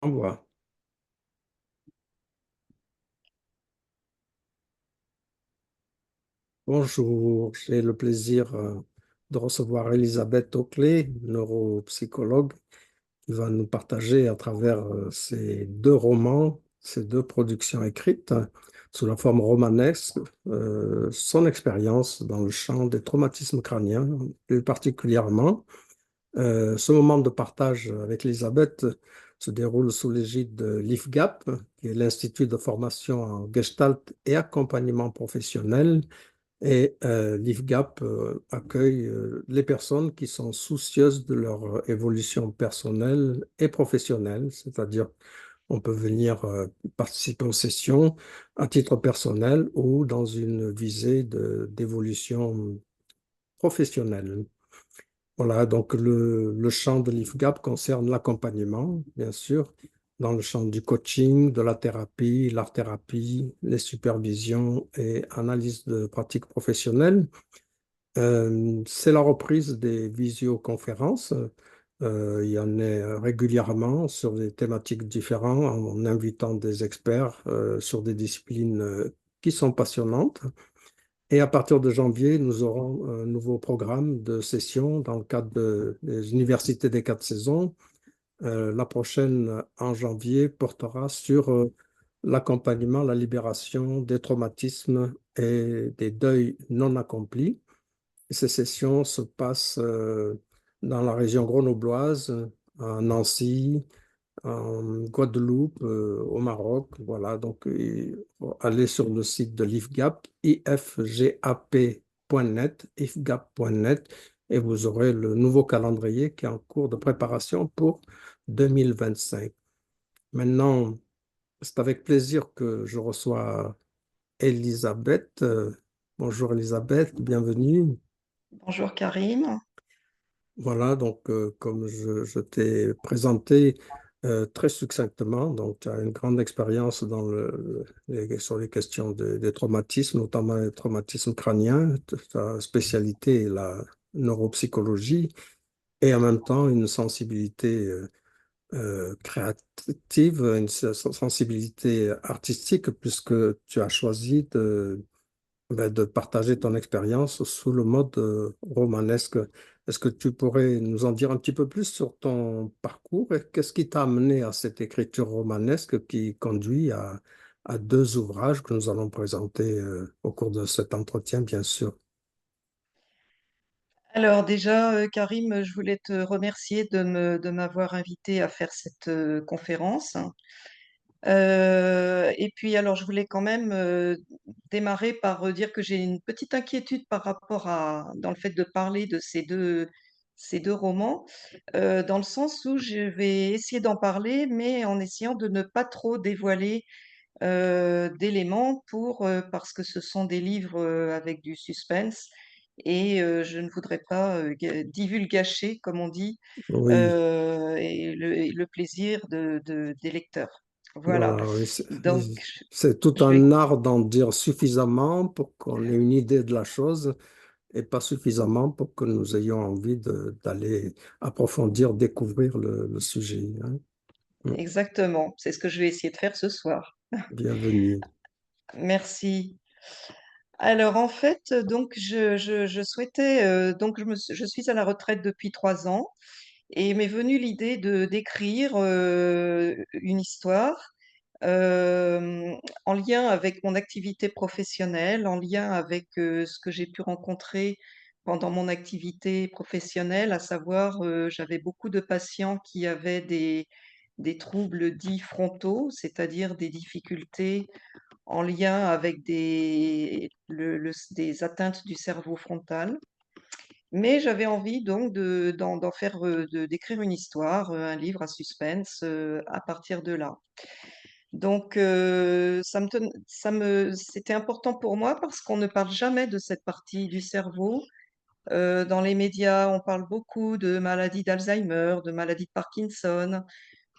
Envoie. Bonjour, j'ai le plaisir de recevoir Elisabeth Oakley, neuropsychologue, qui va nous partager à travers ses deux romans, ses deux productions écrites sous la forme romanesque, son expérience dans le champ des traumatismes crâniens, plus particulièrement. Ce moment de partage avec Elisabeth se déroule sous l'égide de l'IFGAP, qui est l'Institut de formation en Gestalt et accompagnement professionnel. Et l'IFGAP accueille les personnes qui sont soucieuses de leur évolution personnelle et professionnelle, c'est-à-dire on peut venir participer aux sessions à titre personnel ou dans une visée d'évolution professionnelle. Voilà, donc le champ de l'IFGAP concerne l'accompagnement, bien sûr, dans le champ du coaching, de la thérapie, l'art-thérapie, les supervisions et analyse de pratiques professionnelles. C'est la reprise des visioconférences. Il y en a régulièrement sur des thématiques différentes en invitant des experts sur des disciplines qui sont passionnantes. Et à partir de janvier, nous aurons un nouveau programme de session dans le cadre des universités des quatre saisons. La prochaine, en janvier, portera sur l'accompagnement, la libération des traumatismes et des deuils non accomplis. Ces sessions se passent dans la région grenobloise, à Nancy, en Guadeloupe, au Maroc. Voilà, donc il faut aller sur le site de l'IFGAP, ifgap.net, ifgap.net, et vous aurez le nouveau calendrier qui est en cours de préparation pour 2025. Maintenant, c'est avec plaisir que je reçois Elisabeth. Bonjour Elisabeth, bienvenue. Bonjour Karim. Voilà, donc comme je t'ai présenté très succinctement, donc tu as une grande expérience sur les questions des traumatismes, notamment les traumatismes crâniens. Ta spécialité est la neuropsychologie et en même temps une sensibilité créative, sensibilité artistique, puisque tu as choisi de partager ton expérience sous le mode romanesque. Est-ce que tu pourrais nous en dire un petit peu plus sur ton parcours et qu'est-ce qui t'a amené à cette écriture romanesque qui conduit à deux ouvrages que nous allons présenter au cours de cet entretien, bien sûr. Alors déjà, Karim, je voulais te remercier de m'avoir invité à faire cette conférence. Et puis alors, je voulais quand même démarrer par dire que j'ai une petite inquiétude par rapport dans le fait de parler de ces deux romans, dans le sens où je vais essayer d'en parler, mais en essayant de ne pas trop dévoiler d'éléments parce que ce sont des livres avec du suspense et je ne voudrais pas divulgacher, comme on dit, Oui, et le plaisir des lecteurs. Voilà. voilà, oui, Donc, c'est tout je un vais art d'en dire suffisamment pour qu'on ait une idée de la chose et pas suffisamment pour que nous ayons envie d'aller approfondir, découvrir le sujet, hein. Mm. exactement, c'est ce que je vais essayer de faire ce soir. Bienvenue. Merci. Alors en fait, donc je souhaitais, donc je suis à la retraite depuis 3 ans. Et m'est venue l'idée de d'écrire une histoire en lien avec mon activité professionnelle, en lien avec ce que j'ai pu rencontrer pendant mon activité professionnelle, à savoir, j'avais beaucoup de patients qui avaient des troubles dits frontaux, c'est-à-dire des difficultés en lien avec des atteintes du cerveau frontal. Mais j'avais envie donc d'en faire, d'écrire une histoire, un livre à suspense, à partir de là. Donc, c'était important pour moi parce qu'on ne parle jamais de cette partie du cerveau. Dans les médias, on parle beaucoup de maladies d'Alzheimer, de maladies de Parkinson,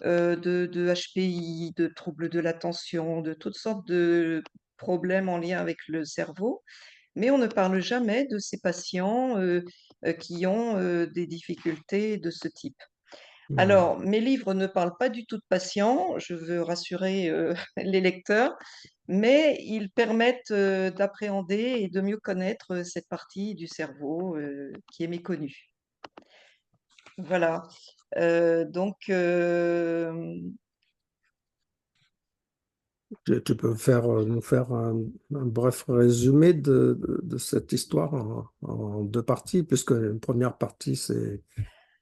de HPI, de troubles de l'attention, de toutes sortes de problèmes en lien avec le cerveau. Mais on ne parle jamais de ces patients qui ont des difficultés de ce type. Mhm. Alors, mes livres ne parlent pas du tout de patients, je veux rassurer les lecteurs, mais ils permettent d'appréhender et de mieux connaître cette partie du cerveau qui est méconnue. Voilà. Donc, Tu peux nous faire un bref résumé de cette histoire en deux parties, puisque une première partie,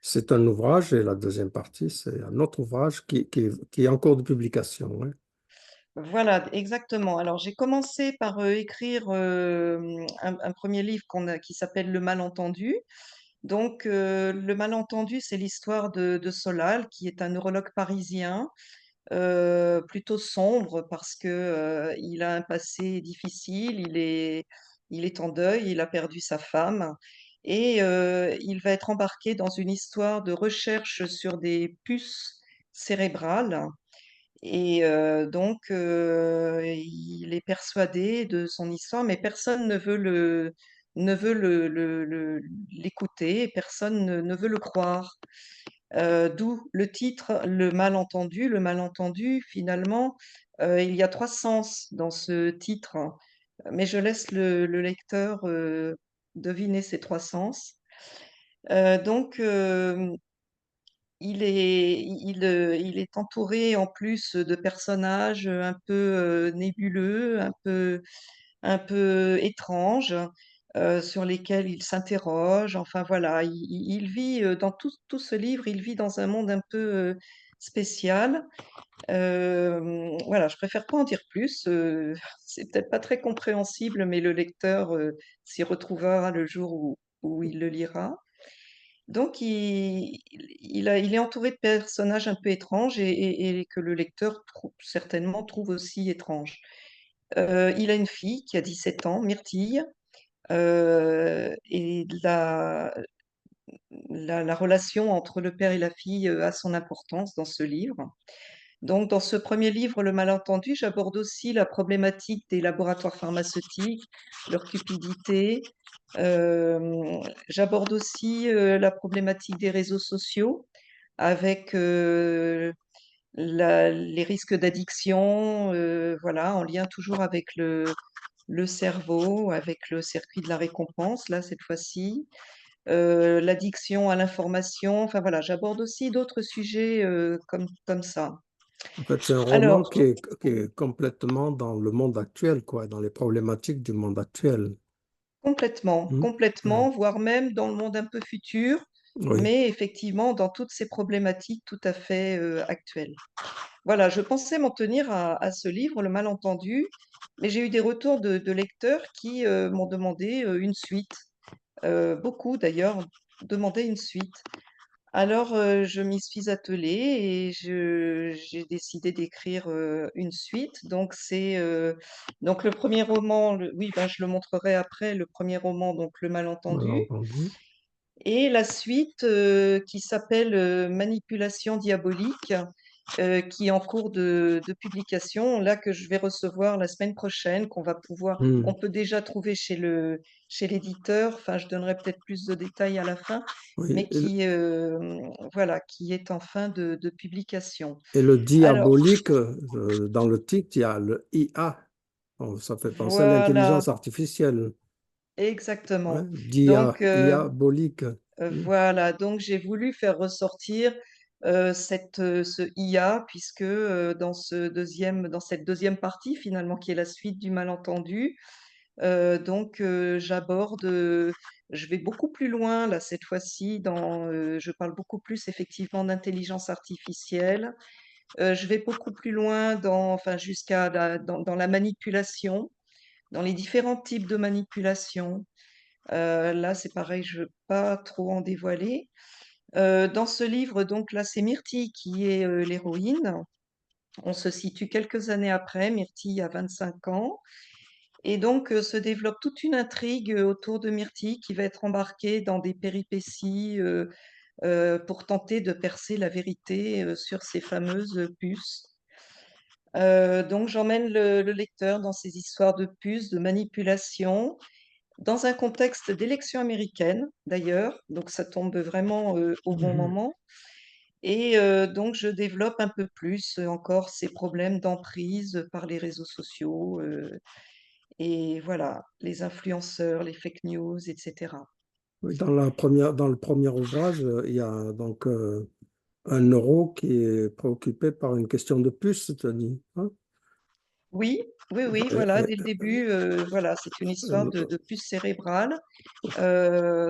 c'est un ouvrage et la deuxième partie, c'est un autre ouvrage qui est en cours de publication, hein. voilà, exactement. Alors, j'ai commencé par écrire un premier livre qui s'appelle Le Malentendu. Donc, Le Malentendu, c'est l'histoire de Solal, qui est un neurologue parisien plutôt sombre parce que il a un passé difficile, il est en deuil, il a perdu sa femme et il va être embarqué dans une histoire de recherche sur des puces cérébrales et donc il est persuadé de son histoire, mais personne ne veut l'écouter, personne ne veut le croire. D'où le titre Le Malentendu. Le malentendu, finalement, il y a 3 sens dans ce titre, mais je laisse le lecteur deviner ces 3 sens. Donc, il est entouré en plus de personnages un peu nébuleux, un peu étranges, sur lesquels il s'interroge. Enfin voilà, il vit dans tout ce livre, il vit dans un monde un peu spécial. Voilà, je préfère pas en dire plus. C'est peut-être pas très compréhensible, mais le lecteur s'y retrouvera le jour où il le lira. Donc, il est entouré de personnages un peu étranges et que le lecteur certainement trouve aussi étranges. Il a une fille qui a 17 ans, Myrtille, et la relation entre le père et la fille a son importance dans ce livre. Donc, dans ce premier livre, Le Malentendu, j'aborde aussi la problématique des laboratoires pharmaceutiques, leur cupidité. J'aborde aussi la problématique des réseaux sociaux avec les risques d'addiction, voilà, en lien toujours avec le cerveau, avec le circuit de la récompense, là, cette fois-ci. L'addiction à l'information, enfin voilà, j'aborde aussi d'autres sujets comme ça. En fait, c'est un roman Alors, qui est complètement dans le monde actuel, quoi, dans les problématiques du monde actuel. complètement, Hmm. Ouais. complètement, voire même dans le monde un peu futur, Oui. mais effectivement dans toutes ces problématiques tout à fait actuelles. Voilà, je pensais m'en tenir à ce livre, Le Malentendu, mais j'ai eu des retours de lecteurs qui m'ont demandé une suite. Beaucoup d'ailleurs demandaient une suite. Alors je m'y suis attelée et j'ai décidé d'écrire une suite. Donc le premier roman, oui, ben, je le montrerai après, le premier roman, donc Le Malentendu. Malentendu. Et la suite qui s'appelle Manipulation diabolique, qui est en cours de publication, là que je vais recevoir la semaine prochaine, Hmm. on peut déjà trouver chez l'éditeur, enfin je donnerai peut-être plus de détails à la fin, Oui. mais voilà, qui est en fin de publication. Et le Alors, diabolique, dans le titre, il y a le IA. Bon, ça fait penser à voilà, l'intelligence artificielle. Ouais. exactement. Donc, Diabolique. Hmm. Voilà, donc j'ai voulu faire ressortir ce IA puisque dans cette deuxième partie finalement qui est la suite du malentendu, je vais beaucoup plus loin là cette fois-ci je parle beaucoup plus effectivement d'intelligence artificielle. Je vais beaucoup plus loin enfin dans la manipulation, dans les différents types de manipulation. Là, c'est pareil, je veux pas trop en dévoiler. Dans ce livre, donc là, c'est Myrtille qui est l'héroïne. On se situe quelques années après. Myrtille a 25 ans. Et donc, se développe toute une intrigue autour de Myrtille qui va être embarquée dans des péripéties pour tenter de percer la vérité sur ces fameuses puces. Donc, j'emmène le lecteur dans ces histoires de puces, de manipulation, dans un contexte d'élection américaine d'ailleurs. Donc, ça tombe vraiment au bon Mhm. moment. Et donc je développe un peu plus, encore ces problèmes d'emprise par les réseaux sociaux, et voilà, les influenceurs, les fake news et cetera. Oui, dans le premier ouvrage, il y a donc un neuro qui est préoccupé par une question de puce, tu as dit, hein? Oui, oui, oui, Et- voilà, et- dès le début, voilà, c'est une histoire euh, de puce cérébrale.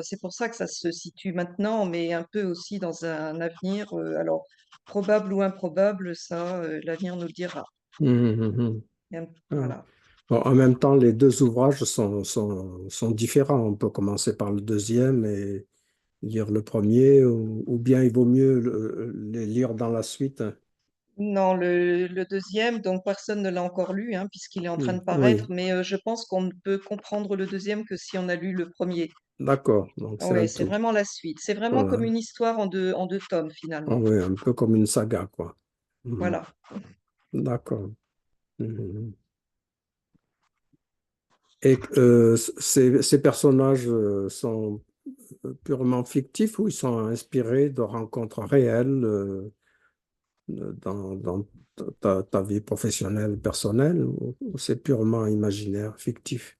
C'est pour ça que ça se situe maintenant, mais un peu aussi dans un avenir, alors probable ou improbable, ça, l'avenir nous le dira. hum, hum, hum. Ah. Voilà. Bon, en même temps, les deux ouvrages sont différents. On peut commencer par le deuxième et lire le premier, ou bien il vaut mieux les lire dans la suite. Non, le deuxième, donc personne ne l'a encore lu, hein, puisqu'il est en train de paraître, Oui, mais je pense qu'on ne peut comprendre le deuxième que si on a lu le premier. d'accord. Donc c'est un Oui, c'est tout. vraiment la suite. C'est vraiment comme Voilà. une histoire en deux tomes, Ah finalement. oui, un peu comme une saga, quoi. Mhm. Voilà. D'accord. Mhm. Et ces personnages sont purement fictifs ou ils sont inspirés de rencontres réelles dans ta vie professionnelle, personnelle, ou c'est purement imaginaire, fictif?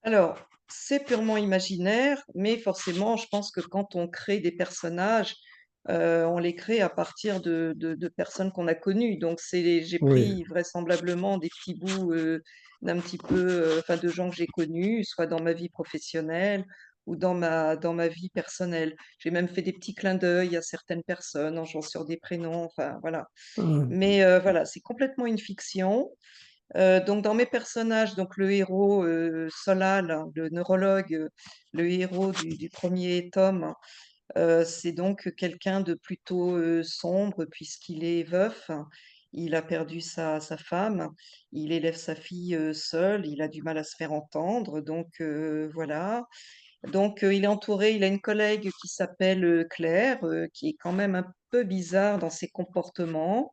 Alors, c'est purement imaginaire, mais forcément, je pense que quand on crée des personnages, on les crée à partir de personnes qu'on a connues. Donc, j'ai Oui. pris vraisemblablement des petits bouts d'un petit peu, enfin, de gens que j'ai connus, soit dans ma vie professionnelle ou dans ma vie personnelle. J'ai même fait des petits clins d'œil à certaines personnes en jouant sur des prénoms, enfin, voilà. Ah, Mais voilà, c'est complètement une fiction. Donc dans mes personnages, donc le héros, Solal, hein, le neurologue, le héros du 1er tome, c'est donc quelqu'un de plutôt, sombre puisqu'il est veuf. Il a perdu sa femme, il élève sa fille, seul, il a du mal à se faire entendre, donc voilà. Donc il est entouré, il a une collègue qui s'appelle, Claire, qui est quand même un peu bizarre dans ses comportements.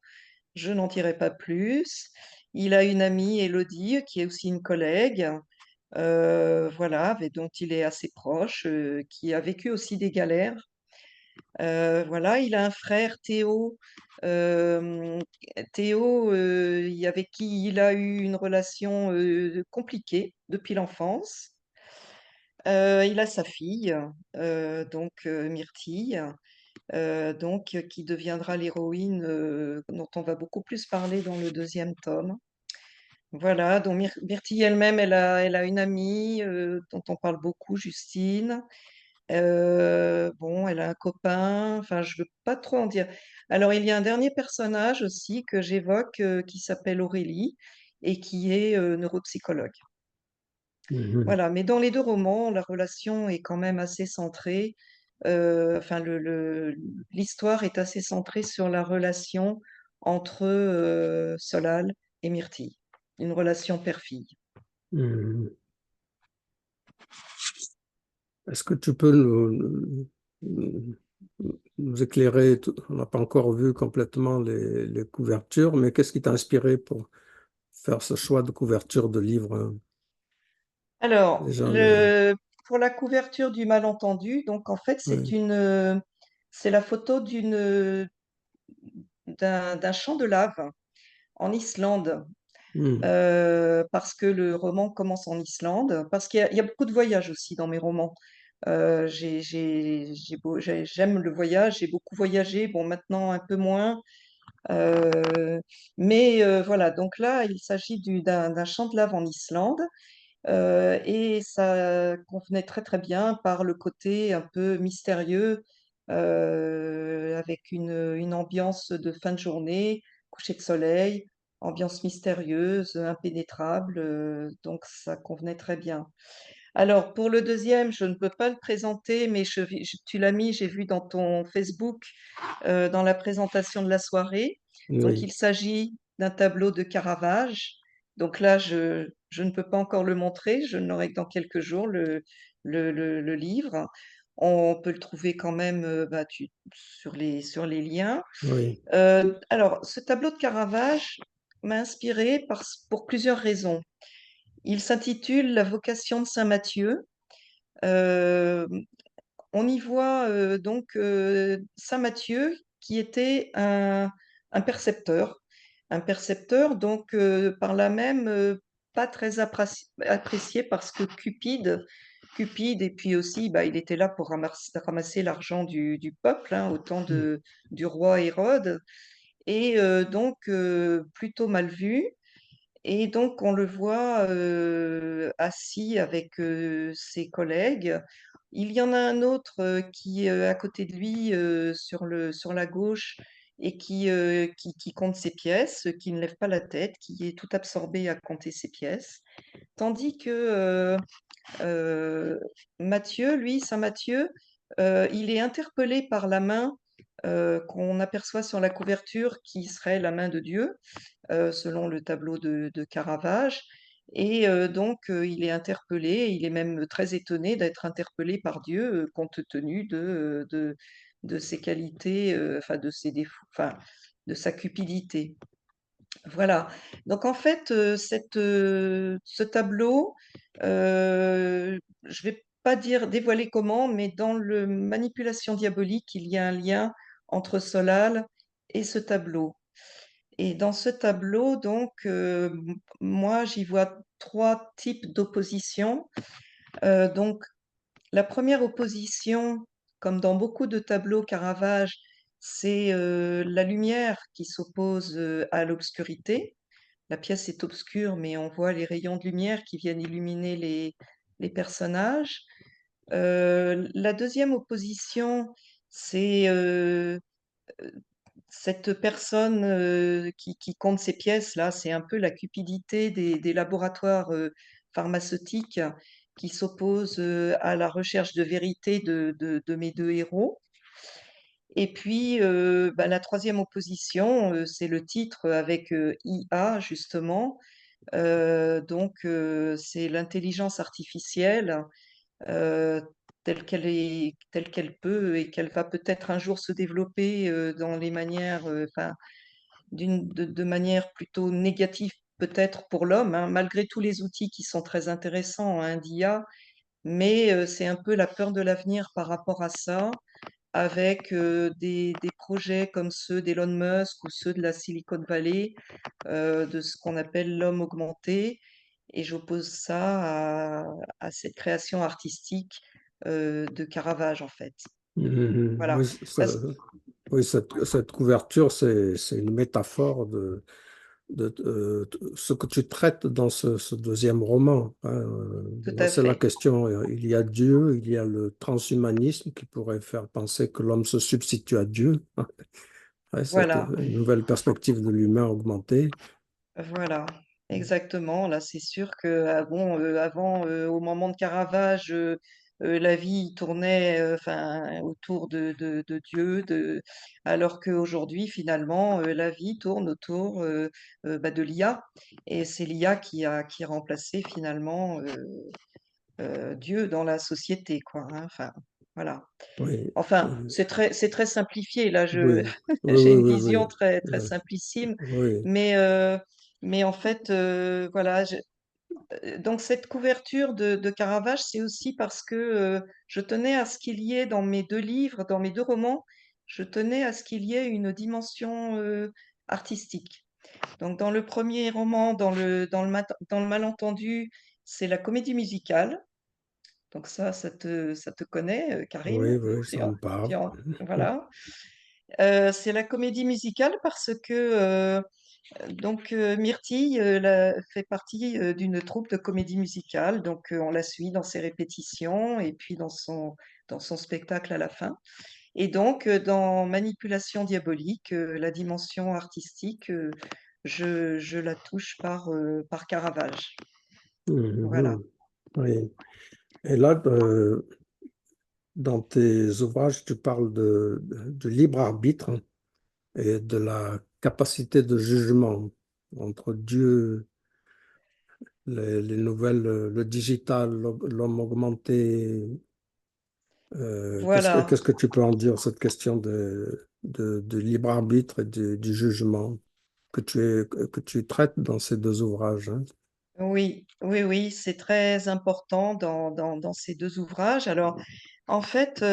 Je n'en dirai pas plus. Il a une amie, Élodie, qui est aussi une collègue, voilà, avec dont il est assez proche, qui a vécu aussi des galères. Voilà, il a un frère, Théo, hem, Théo, avec qui il a eu une relation, compliquée depuis l'enfance. Il a sa fille, donc Myrtille, donc qui deviendra l'héroïne, dont on va beaucoup plus parler dans le deuxième tome. Voilà, donc Myrtille elle-même, elle a une amie, dont on parle beaucoup, Justine. Bon, elle a un copain, enfin, je veux pas trop en dire. Alors, il y a un dernier personnage aussi que j'évoque, qui s'appelle Aurélie et qui est, neuropsychologue. mhm, Voilà, mais dans les 2 romans, la relation est quand même assez centrée, enfin l'histoire est assez centrée sur la relation entre, Solal et Myrtille, une relation père-fille. mhm. Est-ce que tu peux nous éclairer? On n'a pas encore vu complètement les couvertures, mais qu'est-ce qui t'a inspiré pour faire ce choix de couverture de livre, hein? Alors, Déjà, le... pour la couverture du malentendu, donc en fait, Oui. c'est la photo d'un champ de lave en Islande. Hmm. Parce que le roman commence en Islande, parce qu'il y a beaucoup de voyages aussi dans mes romans. J'aime le voyage, j'ai beaucoup voyagé, bon maintenant un peu moins, mais voilà, donc là il s'agit d'un champ de lave en Islande, et ça convenait très très bien par le côté un peu mystérieux, avec une ambiance de fin de journée, coucher de soleil, ambiance mystérieuse, impénétrable, donc ça convenait très bien. Alors pour le deuxième, je ne peux pas le présenter, mais tu l'as mis, j'ai vu dans ton Facebook, dans la présentation de la soirée. Donc il Oui, s'agit d'un tableau de Caravage. Donc là, je ne peux pas encore le montrer, je ne l'aurai que dans quelques jours, le livre. On peut le trouver quand même, bah, sur les liens. oui. Alors, ce tableau de Caravage m'a inspirée pour plusieurs raisons. Il s'intitule La vocation de saint Matthieu. Euh, on y voit donc saint Matthieu qui était un percepteur. Un percepteur, donc par là même pas très apprécié parce que Cupide, et puis aussi, bah, il était là pour ramasser l'argent du peuple, hein, au temps Mm. du roi Hérode, et donc plutôt mal vu. Et donc, on le voit assis avec ses collègues. Il y en a un autre qui est à côté de lui sur la gauche et qui compte ses pièces, qui ne lève pas la tête, qui est tout absorbé à compter ses pièces. Tandis que euh, Matthieu, lui, Saint Matthieu, il est interpellé par la main qu'on aperçoit sur la couverture qui serait la main de Dieu selon le tableau de Caravage. Et donc, il est interpellé, il est même très étonné d'être interpellé par Dieu, compte tenu de ses qualités, enfin de ses défauts, enfin de sa cupidité. Voilà. Donc en fait, ce tableau, je vais pas dire dévoiler comment, mais dans le Manipulation diabolique, il y a un lien entre Solal et ce tableau. Et dans ce tableau, donc, moi, j'y vois trois types d'opposition. Donc, la première opposition, comme dans beaucoup de tableaux Caravage, c'est la lumière qui s'oppose à l'obscurité. La pièce est obscure, mais on voit les rayons de lumière qui viennent illuminer les personnages. La deuxième opposition, c'est cette personne qui compte ses pièces, là, c'est un peu la cupidité des laboratoires pharmaceutiques qui s'opposent à la recherche de vérité de mes deux héros. Et puis, bah, la troisième opposition, c'est le titre avec IA, justement. Donc, c'est l'intelligence artificielle euh, telle qu'elle peut et qu'elle va peut-être un jour se développer dans les manières, enfin, de manière plutôt négative peut-être pour l'homme, hein, malgré tous les outils qui sont très intéressants, hein, d'IA, mais c'est un peu la peur de l'avenir par rapport à ça, avec des projets comme ceux d'Elon Musk ou ceux de la Silicon Valley, de ce qu'on appelle l'homme augmenté. Et j'oppose ça à cette création artistique de Caravage, en fait. Mhm. Voilà. Oui, Parce- oui, cette couverture, c'est une métaphore ce que tu traites dans ce deuxième roman, hein. Tout Là, à c'est la fait. question. Il y a Dieu, il y a le transhumanisme qui pourrait faire penser que l'homme se substitue à Dieu. Ouais, c'est Voilà. une nouvelle perspective de l'humain augmenté. Voilà, exactement. Là, c'est sûr que bon, avant, au moment de Caravage, la vie tournait enfin, autour de Dieu, alors qu'aujourd'hui, finalement, la vie tourne autour bah, de l'IA. Et c'est l'IA qui a remplacé finalement Dieu dans la société, quoi, hein. Enfin, voilà. Oui, Enfin, c'est très simplifié. Là, oui, oui, j'ai oui, une oui, vision oui. très, très Euh, simplissime, oui. mais, en fait, voilà. Donc, cette couverture de Caravage, c'est aussi parce que je tenais à ce qu'il y ait dans mes deux livres, dans mes deux romans, je tenais à ce qu'il y ait une dimension artistique. Donc, dans le premier roman, dans le malentendu, c'est la comédie musicale. Donc ça te connaît, Oui, Karine. oui, ça me parle. Voilà. C'est la comédie musicale parce que donc Myrtille fait partie d'une troupe de comédie musicale. Donc on la suit dans ses répétitions et puis dans son spectacle à la fin. Et donc dans Manipulation diabolique, la dimension artistique, je la touche par Caravage. Voilà. Mhm. Oui. Et là, dans tes ouvrages, tu parles de libre arbitre, hein, et de la capacité de jugement entre Dieu, les nouvelles, le digital, l'homme augmenté. Voilà. Qu'est-ce que tu peux en dire, cette question de libre arbitre et du jugement que tu traites dans ces deux ouvrages, hein? Oui, oui, oui, c'est très important dans ces deux ouvrages. Alors, En fait,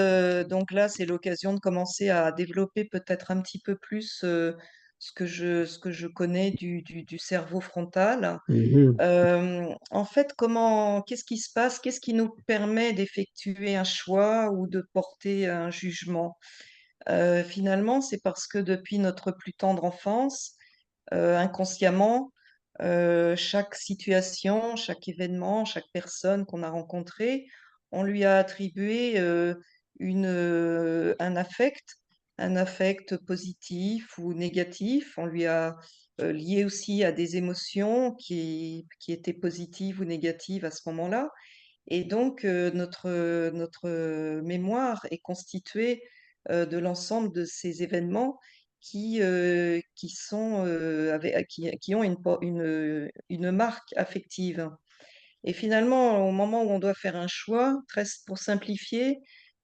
donc là, c'est l'occasion de commencer à développer peut-être un petit peu plus, ce que je connais du cerveau frontal. Mhm. En fait, qu'est-ce qui se passe? Qu'est-ce qui nous permet d'effectuer un choix ou de porter un jugement? Finalement, c'est parce que depuis notre plus tendre enfance, inconsciemment, chaque situation, chaque événement, chaque personne qu'on a rencontrée, on lui a attribué, un affect positif ou négatif. On lui a, lié aussi à des émotions qui étaient positives ou négatives à ce moment-là. Et donc, notre mémoire est constituée, de l'ensemble de ces événements qui sont, qui ont une marque affective. Et finalement, au moment où on doit faire un choix, très pour simplifier,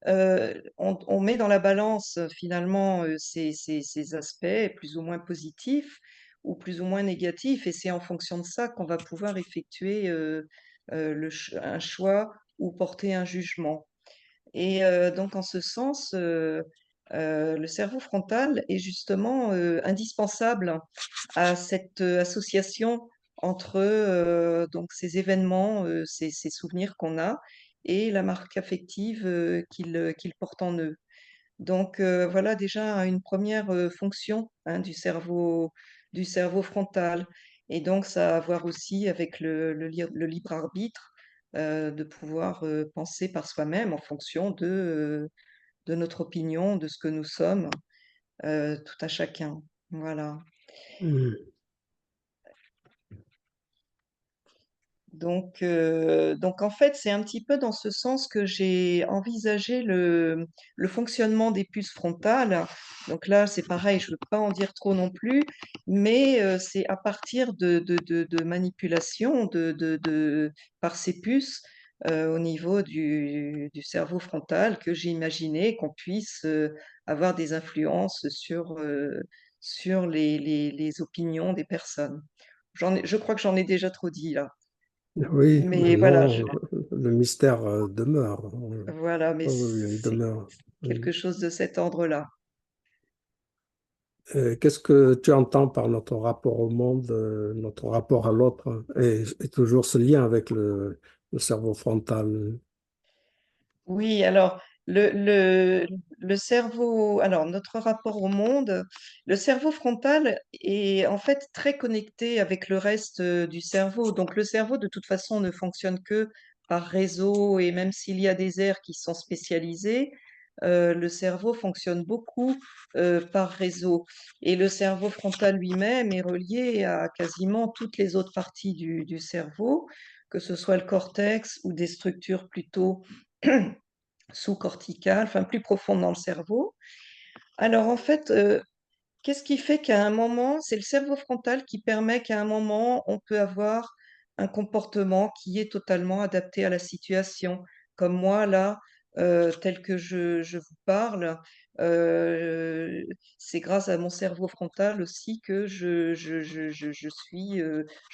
on met dans la balance, finalement, ces aspects plus ou moins positifs ou plus ou moins négatifs, et c'est en fonction de ça qu'on va pouvoir effectuer, un choix ou porter un jugement. Et donc en ce sens, le cerveau frontal est justement, indispensable à cette, association entre, donc ces événements, ces souvenirs qu'on a et la marque affective, qu'ils portent en eux. Donc voilà déjà une première fonction, hein, du cerveau frontal, et donc ça a à voir aussi avec le libre arbitre, de pouvoir, penser par soi-même en fonction de notre opinion, de ce que nous sommes, tout à chacun. Voilà. Mhm. Donc en fait, c'est un petit peu dans ce sens que j'ai envisagé le fonctionnement des puces frontales. Donc là, c'est pareil, je ne veux pas en dire trop non plus, mais c'est à partir de manipulations par ces puces au niveau du cerveau frontal que j'ai imaginé qu'on puisse avoir des influences sur les opinions des personnes. Je crois que j'en ai déjà trop dit là. Oui, Mais voilà, maintenant, le mystère demeure. voilà, mais Oh, oui, il c'est demeure. Oui. quelque chose de cet ordre-là. Qu'est-ce que tu entends par notre rapport au monde, notre rapport à l'autre, et toujours ce lien avec le cerveau frontal? Oui, alors le cerveau, alors notre rapport au monde, le cerveau frontal est en fait très connecté avec le reste du cerveau. Donc le cerveau, de toute façon, ne fonctionne que par réseau, et même s'il y a des aires qui sont spécialisées, le cerveau fonctionne beaucoup par réseau. Et le cerveau frontal lui-même est relié à quasiment toutes les autres parties du cerveau, que ce soit le cortex ou des structures plutôt sous-corticale, enfin plus profonde dans le cerveau. Alors en fait, qu'est-ce qui fait qu'à un moment, c'est le cerveau frontal qui permet qu'à un moment, on peut avoir un comportement qui est totalement adapté à la situation. Comme moi, là, tel que je vous parle, euh, c'est grâce à mon cerveau frontal aussi que je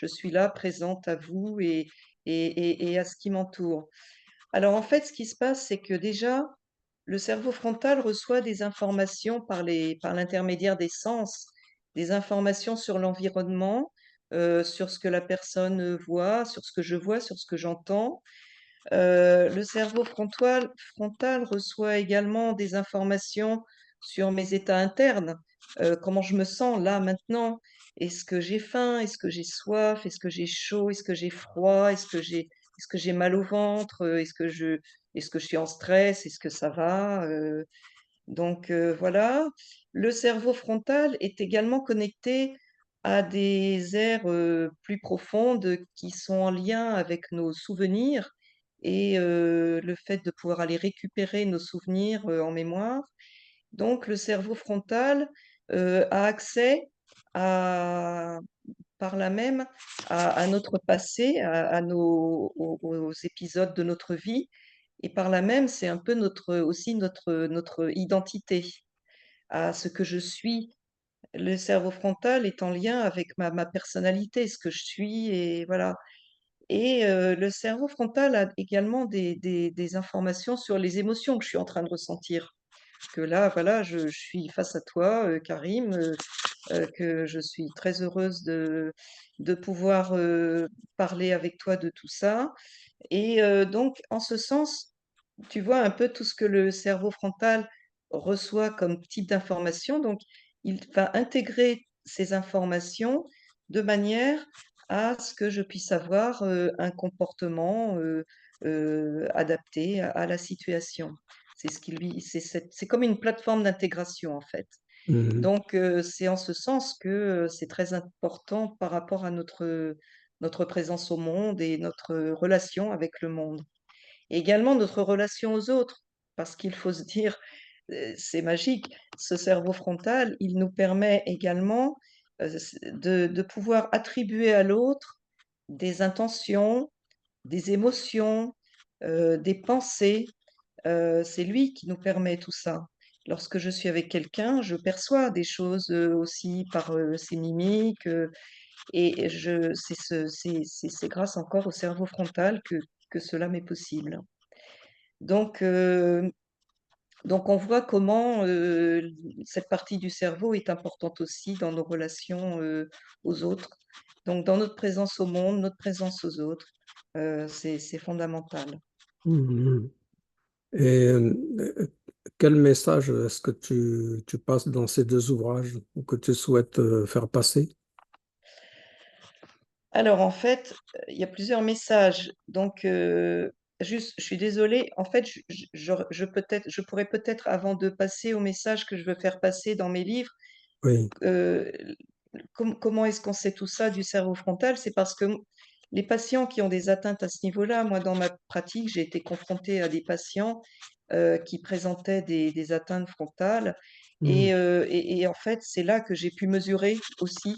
suis là, présente à vous et à ce qui m'entoure. Alors en fait, ce qui se passe, c'est que déjà, le cerveau frontal reçoit des informations par l'intermédiaire des sens, des informations sur l'environnement, sur ce que la personne voit, sur ce que je vois, sur ce que j'entends. Le cerveau frontal reçoit également des informations sur mes états internes, comment je me sens là maintenant. Est-ce que j'ai faim? Est-ce que j'ai soif? Est-ce que j'ai chaud? Est-ce que j'ai froid? Est-ce que j'ai mal au ventre? Est-ce que je suis en stress? Est-ce que ça va? Donc voilà. Le cerveau frontal est également connecté à des aires plus profondes qui sont en lien avec nos souvenirs, et le fait de pouvoir aller récupérer nos souvenirs en mémoire. Donc le cerveau frontal a accès à, par là même à notre passé, aux épisodes de notre vie, et par là même, c'est un peu aussi notre identité, à ce que je suis. Le cerveau frontal est en lien avec ma personnalité, ce que je suis, et voilà. Et le cerveau frontal a également des informations sur les émotions que je suis en train de ressentir. Que là, voilà, je suis face à toi, Karim, que je suis très heureuse de pouvoir parler avec toi de tout ça. Et donc, en ce sens, tu vois un peu tout ce que le cerveau frontal reçoit comme type d'information. Donc, il va intégrer ces informations de manière à ce que je puisse avoir un comportement adapté à la situation. C'est ce qui lui, c'est comme une plateforme d'intégration en fait. Mhm. Donc, c'est en ce sens que c'est très important par rapport à notre présence au monde et notre relation avec le monde. Et également notre relation aux autres, parce qu'il faut se dire, c'est magique, ce cerveau frontal, il nous permet également de pouvoir attribuer à l'autre des intentions, des émotions, des pensées. C'est lui qui nous permet tout ça. Lorsque je suis avec quelqu'un, je perçois des choses aussi par ses mimiques, et c'est grâce encore au cerveau frontal que cela m'est possible. Donc, heu, donc on voit comment, cette partie du cerveau est importante aussi dans nos relations, aux autres. Donc dans notre présence au monde, notre présence aux autres, c'est fondamental. Mhm. Et quel message est-ce que tu passes dans ces deux ouvrages ou que tu souhaites faire passer? Alors en fait, il y a plusieurs messages. Donc, juste, je suis désolée, en fait, je pourrais peut-être avant de passer au message que je veux faire passer dans mes livres, Oui, Heu, comment est-ce qu'on sait tout ça du cerveau frontal? C'est parce que les patients qui ont des atteintes à ce niveau-là, moi, dans ma pratique, j'ai été confrontée à des patients, qui présentaient des atteintes frontales mhm, et en fait, c'est là que j'ai pu mesurer aussi,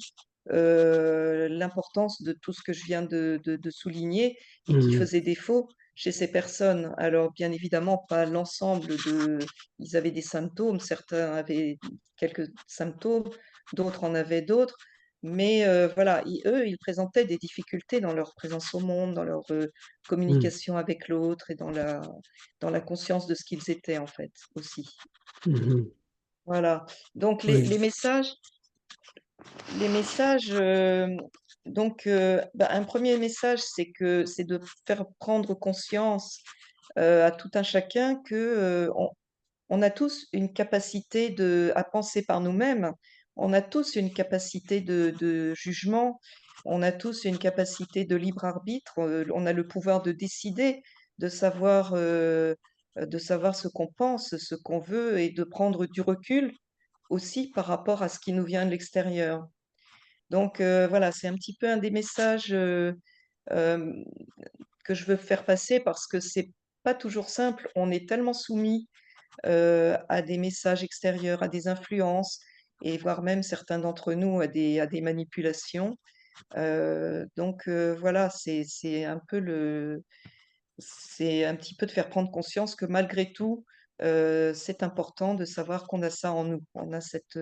l'importance de tout ce que je viens de souligner et qui mhm, faisait défaut chez ces personnes. Alors bien évidemment, pas l'ensemble de ils avaient des symptômes, certains avaient quelques symptômes, d'autres en avaient d'autres. Mais voilà, eux, ils présentaient des difficultés dans leur présence au monde, dans leur mhm, communication avec l'autre et dans la conscience de ce qu'ils étaient en fait aussi. mhm. Voilà. Donc Oui, les messages, donc bah, un premier message, c'est de faire prendre conscience à tout un chacun que on a tous une capacité à penser par nous-mêmes, on a tous une capacité de jugement, on a tous une capacité de libre arbitre, on a le pouvoir de décider, de savoir ce qu'on pense, ce qu'on veut et de prendre du recul aussi par rapport à ce qui nous vient de l'extérieur. Donc voilà, c'est un petit peu un des messages hem, que je veux faire passer parce que c'est pas toujours simple. On est tellement soumis à des messages extérieurs, à des influences et voire même certains d'entre nous à des manipulations. Donc voilà, c'est un petit peu de faire prendre conscience que malgré tout, c'est important de savoir qu'on a ça en nous. On a cette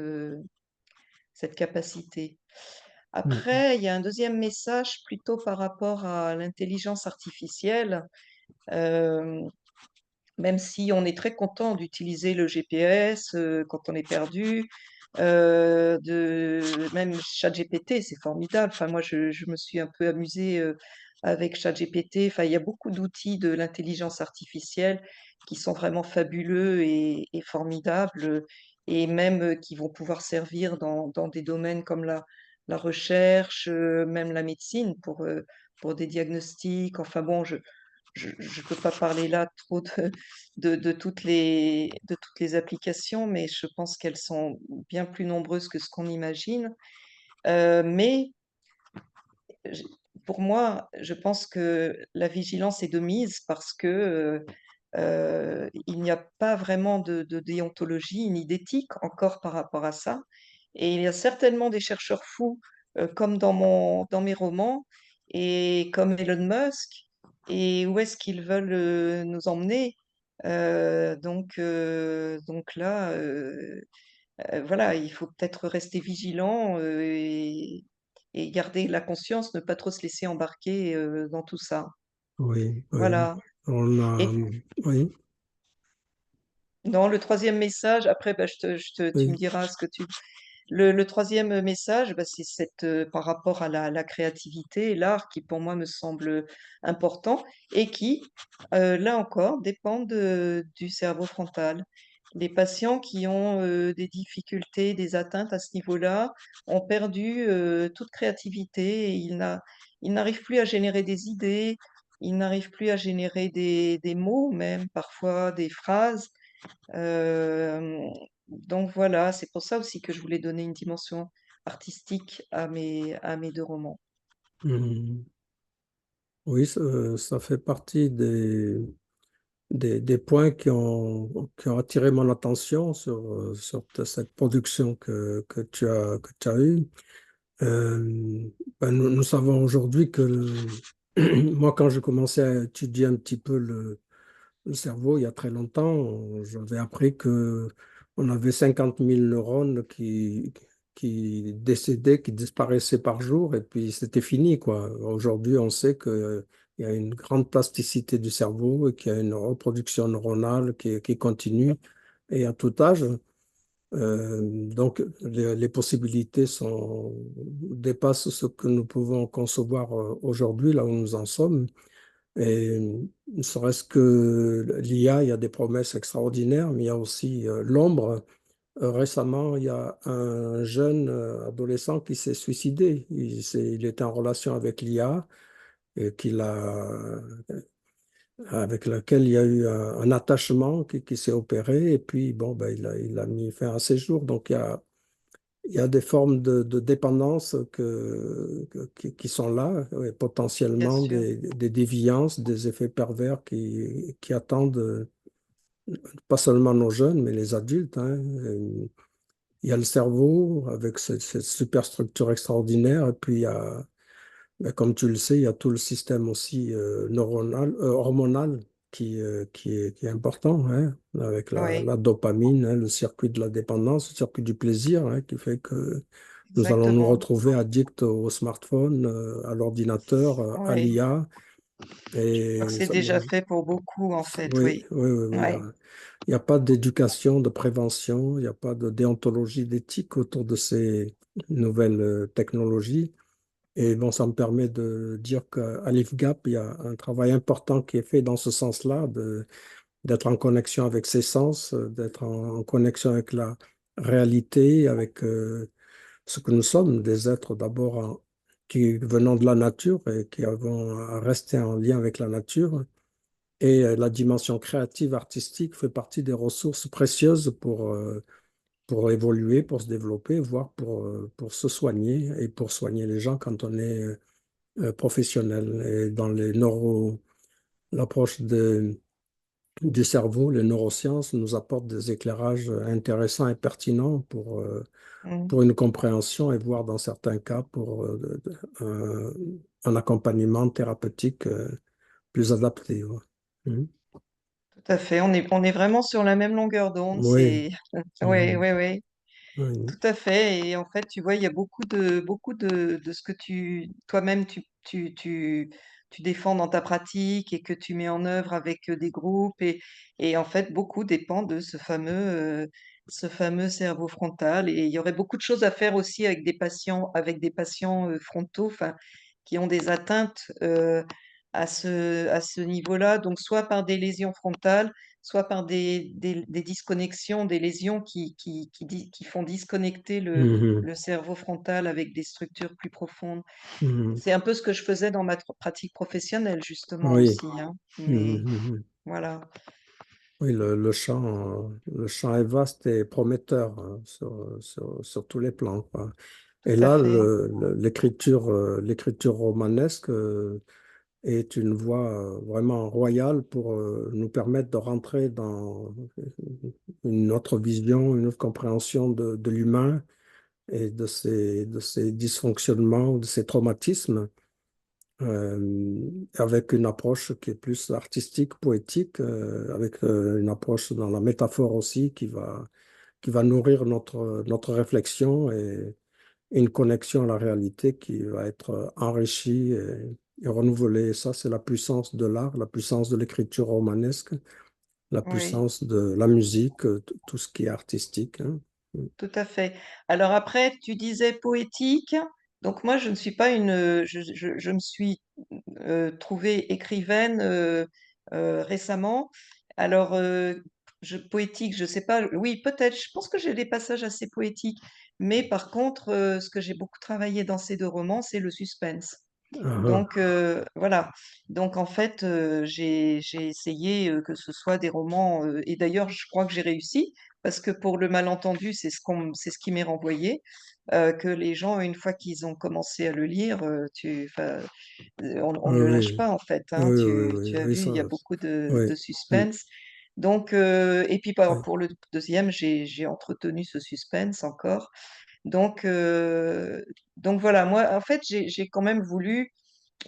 capacité. mhm, Après, il y a un deuxième message plutôt par rapport à l'intelligence artificielle. Hem Même si on est très content d'utiliser le GPS, quand on est perdu, même ChatGPT, c'est formidable. Enfin moi je me suis un peu amusée, avec ChatGPT. Enfin il y a beaucoup d'outils de l'intelligence artificielle qui sont vraiment fabuleux et formidables, et même, qui vont pouvoir servir dans des domaines comme la recherche, même la médecine pour des diagnostics. Enfin bon, je peux pas parler là trop de toutes les applications, mais je pense qu'elles sont bien plus nombreuses que ce qu'on imagine. Mais j pour moi, je pense que la vigilance est de mise parce que, il n'y a pas vraiment de déontologie ni d'éthique encore par rapport à ça, et il y a certainement des chercheurs fous, comme dans mes romans et comme Elon Musk, et où est-ce qu'ils veulent, nous emmener? Donc là, voilà, il faut peut-être rester vigilant, et garder la conscience, ne pas trop se laisser embarquer, dans tout ça. oui, oui. Voilà. On a, Et oui, dans le troisième message, après, bah, tu me oui. diras ce que tu le 3e message, bah, c'est par rapport à la créativité et l'art qui, pour moi, me semble important et qui, là encore, dépendent du cerveau frontal. Les patients qui ont, des difficultés, des atteintes à ce niveau-là ont perdu, toute créativité et ils n'arrivent plus à générer des idées, ils n'arrivent plus à générer des mots même, parfois des phrases. Hem, donc voilà, c'est pour ça aussi que je voulais donner une dimension artistique à mes 2 romans. Mhm. Oui, ça fait partie des points qui ont attiré mon attention sur cette production que tu as eue. Nous savons aujourd'hui que moi, quand j'ai commencé à étudier un petit peu le cerveau il y a très longtemps, j'avais appris que on avait 50 000 neurones qui décédaient, qui disparaissaient par jour, et puis c'était fini, quoi. Aujourd'hui, on sait qu'il y a une grande plasticité du cerveau et qu'il y a une reproduction neuronale qui continue, et à tout âge. Donc, les possibilités dépassent ce que nous pouvons concevoir aujourd'hui, là où nous en sommes. Et ne serait-ce que l'IA, il y a des promesses extraordinaires, mais il y a aussi l'ombre. Récemment, il y a un jeune adolescent qui s'est suicidé. Il était en relation avec l'IA et avec laquelle il y a eu un attachement qui s'est opéré. Et puis, bon, ben, il a mis fin à ses jours. Donc, il y a des formes de dépendance qui sont là, et Bien potentiellement sûr, des déviances, des effets pervers qui attendent pas seulement nos jeunes, mais les adultes, hein. Il y a le cerveau avec cette superstructure extraordinaire, et puis il y a, ben, comme tu le sais, il y a tout le système aussi neuronal, hormonal qui est important, hein, avec oui, la dopamine, hein, le circuit de la dépendance, le circuit du plaisir, hein, qui fait que nous allons nous exactement. retrouver addicts au smartphone, à l'ordinateur, à Oui, l'IA. je crois que Et c'est déjà fait pour beaucoup, en fait, oui, oui. oui, oui, oui. Oui, Il y a pas d'éducation, de prévention, il n'y a pas de déontologie, d'éthique autour de ces nouvelles technologies. Et bon, ça me permet de dire qu'à l'IFGAP, il y a un travail important qui est fait dans ce sens-là, d'être en connexion avec ses sens, d'être en connexion avec la réalité, avec ce que nous sommes, des êtres d'abord qui venons de la nature et qui avons à rester en lien avec la nature. Et la dimension créative, artistique fait partie des ressources précieuses pour évoluer, pour se développer, voire pour se soigner et pour soigner les gens quand on est professionnel. Et dans l'approche du cerveau, les neurosciences nous apportent des éclairages intéressants et pertinents mmh, pour une compréhension et voire dans certains cas pour un accompagnement thérapeutique plus adapté. Ouais. Mhm. tout à fait. On est vraiment sur la même longueur d'onde, Oui. c'est oui, Mhm. oui, oui, Oui. tout à fait et en fait, tu vois, il y a beaucoup de ce que toi-même tu défends dans ta pratique et que tu mets en œuvre avec, des groupes et en fait, beaucoup dépend de ce fameux cerveau frontal et il y aurait beaucoup de choses à faire aussi avec des patients, frontaux, enfin, qui ont des atteintes, à ce niveau-là, donc soit par des lésions frontales, soit par des disconnexions, des lésions qui font disconnecter Mhm. le cerveau frontal avec des structures plus profondes. Mhm. C'est un peu ce que je faisais dans ma pratique professionnelle justement Oui. aussi, hein. Mais Mhm. voilà, Oui, le champ est vaste et prometteur hein, sur tous les plans, quoi. Et tout à là, fait. l'écriture romanesque est une voie vraiment royale pour nous permettre de rentrer dans une autre vision, une autre compréhension de l'humain et de ses dysfonctionnements, de ses traumatismes, avec une approche qui est plus artistique, poétique, avec une approche dans la métaphore aussi qui va nourrir notre réflexion une connexion à la réalité qui va être enrichie et renouvelée. Et ça, c'est la puissance de l'art, la puissance de l'écriture romanesque, la Oui. puissance de la musique, tout ce qui est artistique, hein. Tout à fait. Alors après, tu disais poétique. Donc moi, je ne suis pas je me suis trouvée écrivaine récemment. Alors, poétique, je sais pas. Oui, peut-être. Je pense que j'ai des passages assez poétiques. Mais par contre, ce que j'ai beaucoup travaillé dans ces deux romans, c'est le suspense. Ah, ah. Donc voilà. Donc en fait, j'ai essayé que ce soit des romans, et d'ailleurs je crois que j'ai réussi parce que pour le malentendu, c'est ce qui m'est renvoyé, que les gens une fois qu'ils ont commencé à le lire, on ne Oui, le lâche oui, pas en fait, hein. oui, oui, oui, Tu as oui, vu, ça, il y a beaucoup oui. de Mm, suspense. Donc et puis oui, pour le deuxième, j'ai entretenu ce suspense encore. Donc voilà, moi en fait j'ai quand même voulu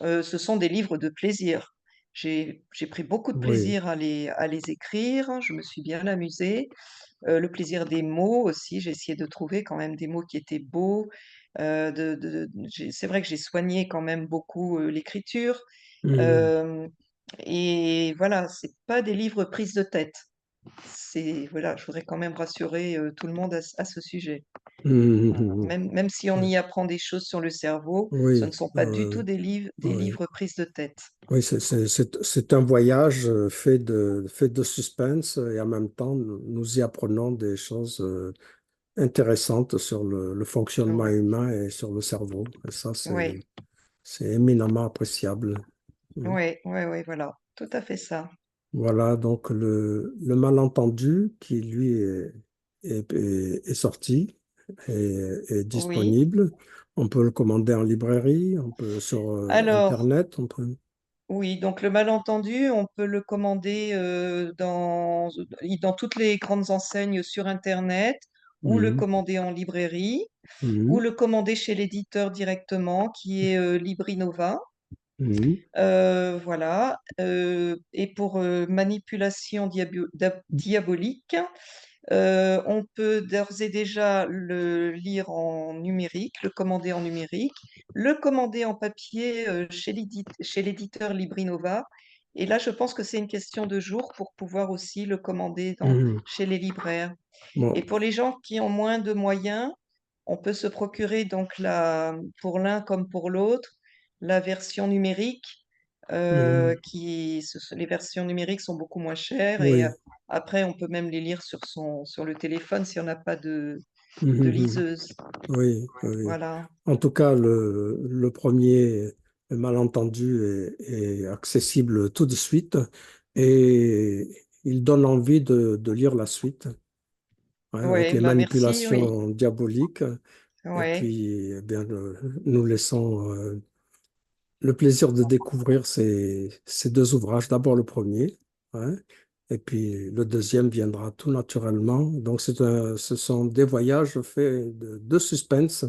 ce sont des livres de plaisir. J'ai pris beaucoup de oui. plaisir à les écrire, je me suis bien amusée. Le plaisir des mots aussi, j'ai essayé de trouver quand même des mots qui étaient beaux. C'est vrai que j'ai soigné quand même beaucoup l'écriture. Mm, Euh, et voilà, c'est pas des livres prises de tête. Voilà, je voudrais quand même rassurer tout le monde à ce sujet. mm, Voilà. mm, Même si on mm. y apprend des choses sur le cerveau, ce ne Oui, sont pas du tout oui, des oui. livres prises de tête. Oui, c'est un voyage fait de suspense et en même temps, nous y apprenons des choses intéressantes sur le fonctionnement Oui, humain et sur le cerveau. Et ça, oui, c'est éminemment appréciable. Mm. oui, oui, oui, voilà, tout à fait ça. Voilà, donc le malentendu qui, lui, est sorti, est Oui. disponible. On peut le commander en librairie, on peut sur Alors, Internet, on peut... oui, donc le malentendu, on peut le commander dans toutes les grandes enseignes sur Internet, ou le Mhm, commander en librairie, ou mhm, le commander chez l'éditeur directement, qui est Librinova. mhm, Voilà. Et pour manipulation diabolique, on peut d'ores et déjà le lire en numérique, le commander en numérique, le commander en papier chez l'éditeur Librinova. Et là, je pense que c'est une question de jours pour pouvoir aussi le commander mhm. chez les libraires. Et Bon, pour les gens qui ont moins de moyens, on peut se procurer donc pour l'un comme pour l'autre la version numérique. mhm, Les versions numériques sont beaucoup moins chères et oui, après on peut même les lire sur le téléphone si on n'a pas de mhm, liseuse. oui, oui. Voilà. En tout cas, le premier malentendu est accessible tout de suite et il donne envie de lire la suite, hein, avec Oui, les bah merci, oui. manipulations diaboliques. Et Ouais, puis, eh bien, nous laissons le plaisir de découvrir ces deux ouvrages. D'abord le premier, hein, et puis le deuxième viendra tout naturellement. Donc, ce sont des voyages faits de suspense.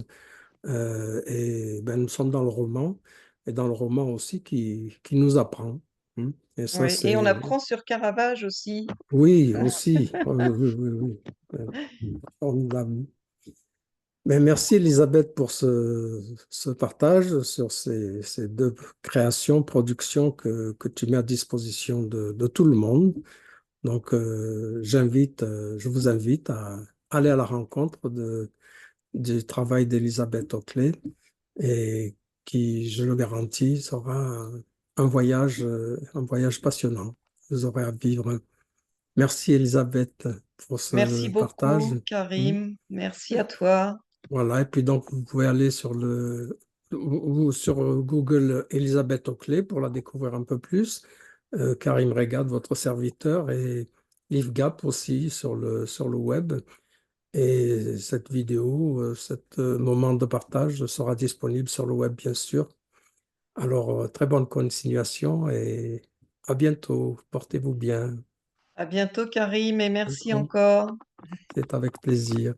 Et ben, nous sommes dans le roman, et dans le roman aussi qui nous apprend, hein. Et ça, ouais. Et on c'est... apprend sur Caravage aussi. Oui, aussi. Oui, oui, oui, oui. Formidable. Mais merci Elisabeth pour ce partage sur ces deux créations, productions que tu mets à disposition de tout le monde. Donc, je vous invite à aller à la rencontre du travail d'Elisabeth Oakley et qui, je le garantis, sera un voyage passionnant. Vous aurez à vivre. Merci Elisabeth pour ce Merci partage. beaucoup, Mm. Karim. Merci à toi. Voilà, et puis donc vous pouvez aller ou sur Google Elisabeth Oakley pour la découvrir un peu plus. Karim Regad, votre serviteur, et Yves Gap aussi sur le web. Et cette vidéo, cet moment de partage sera disponible sur le web, bien sûr. Alors, très bonne continuation et à bientôt. Portez-vous bien. À bientôt, Karim, et merci D'accord. encore. C'est avec plaisir.